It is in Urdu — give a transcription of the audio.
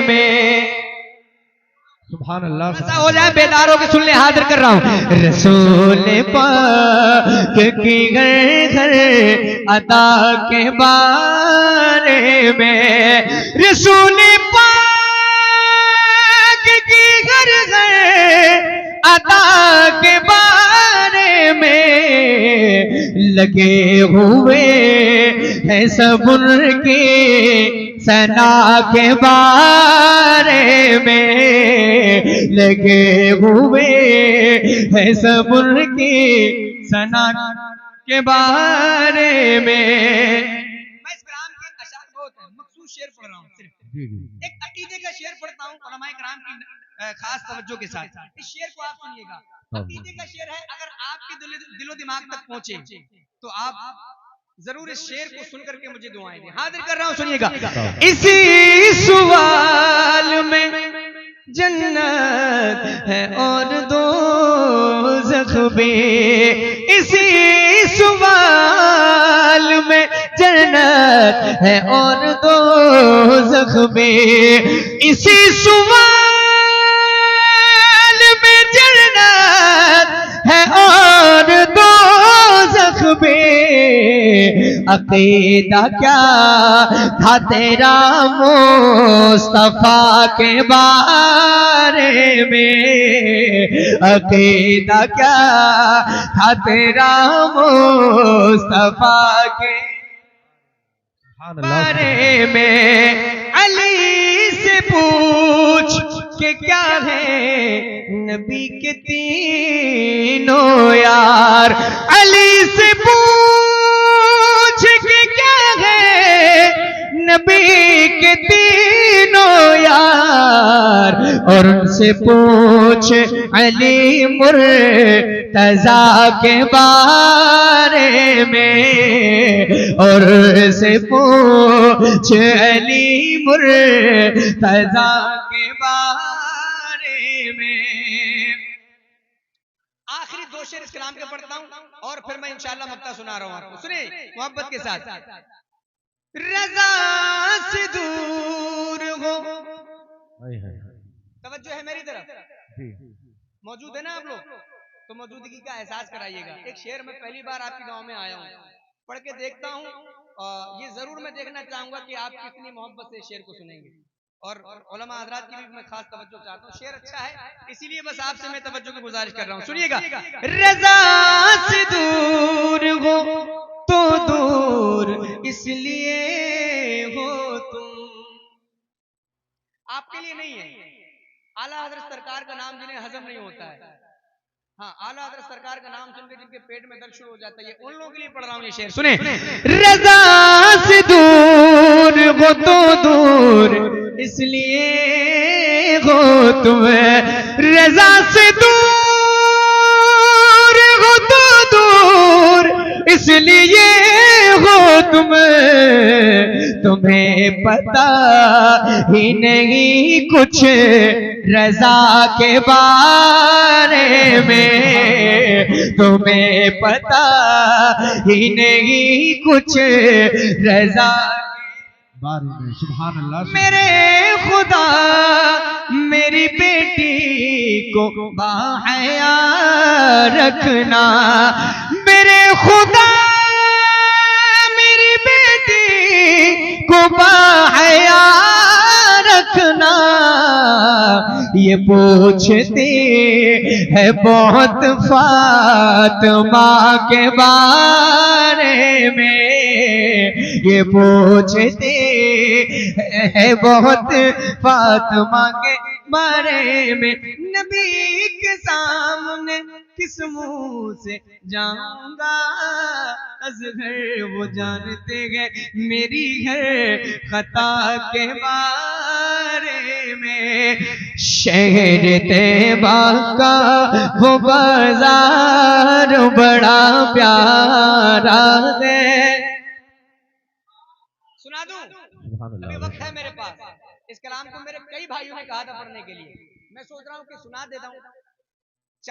میں سبحان اللہ ایسا ہو جائے بیداروں کے سننے حاضر کر رہا ہوں رسول پاک کی گھر گھر عطا کے بارے میں رسول پاک کی گھر گھر عطا کے بارے میں لگے ہوئے ہیں سب ان کی ثنا کے بارے میں لگے ہوئے ہیں سب ان کی ثنا کے بارے میں اس کلام کے اشعار بہت ہیں مخصوص شعر پڑھ رہا ہوں صرف ایک عقیدے کا شعر پڑھتا ہوں علماء کرام کی خاص توجہ کے ساتھ اس شعر کو آپ سنیے گا عقیدے کا شعر ہے اگر آپ کے دل و دماغ تک پہنچے تو آپ ضرور اس شعر کو سن کر کے مجھے دعائیں دیں حاضر کر رہا ہوں سنیے گا اسی سوال میں جنت ہے اور دوزخ بھی اسی سوال میں جنت ہے اور دوزخ بھی اسی سوال میں جنت ہے اور دوزخ بھی عقیدہ کیا تھا تیرا مصطفیٰ کے بارے میں عقیدہ کیا تھا تیرا مصطفیٰ کے بارے میں علی سے پوچھ کہ کیا ہے نبی کے تینوں یار علی سے پوچھ کہ کیا ہے نبی کے تینوں یار اور ان سے پوچھ علی مرتضیٰ کے بارے میں اور ان سے پوچھ علی مرتضیٰ کے بارے میں آخری دو شعر اس کلام کے پڑھتا ہوں اور پھر میں انشاءاللہ مقطع سنا رہا ہوں آپ کو سنیں محبت کے ساتھ رضا سے دور ہو توجہ ہے میری طرف موجود ہے نا آپ لوگ تو موجودگی کا احساس کرائیے گا ایک شعر میں پہلی بار آپ کے گاؤں میں آیا ہوں پڑھ کے دیکھتا ہوں یہ ضرور میں دیکھنا چاہوں گا کہ آپ کتنی محبت سے شعر کو سنیں گے اور علماء حضرات کی بھی میں خاص توجہ چاہتا ہوں شعر اچھا ہے اسی لیے بس آپ سے میں توجہ کی گزارش کر رہا ہوں سنیے گا رضا سے دور ہو تو دور اس لیے ہو تم آپ کے لیے نہیں ہے اعلیٰ حضرت سرکار کا نام جنہیں ہضم نہیں ہوتا ہے ہاں اعلیٰ حضرت سرکار کا نام سن کے جن کے پیٹ میں درد شروع ہو جاتا ہے یہ ان لوگوں کے لیے پڑھ رہا ہوں یہ شعر سنیں رضا سے دور ہو تو دور اس لیے ہو تمہیں رضا سے دور ہو تو دور اس لیے ہو تمہیں پتا ہی نہیں کچھ رضا کے بارے میں تمہیں پتا ہی نہیں کچھ رضا سبحان اللہ میرے خدا میری بیٹی کو باحیا رکھنا میرے خدا میری بیٹی کو باحیا رکھنا یہ پوچھتے ہے بہت فاطمہ کے بارے میں یہ پوچھتے ہے بہت فاطمہ کے بارے میں نبی کے سامنے کس منہ سے جاؤں گا اصغر وہ جانتے ہیں میری ہے خطا کے بارے میں شہر طیبہ کا وہ بازار بڑا پیارا ہے سنا دوں ابھی وقت ہے میرے پاس اس کلام کو میرے کئی بھائیوں نے کہا تھا پڑھنے کے لیے میں سوچ رہا ہوں کہ سنا دیتا ہوں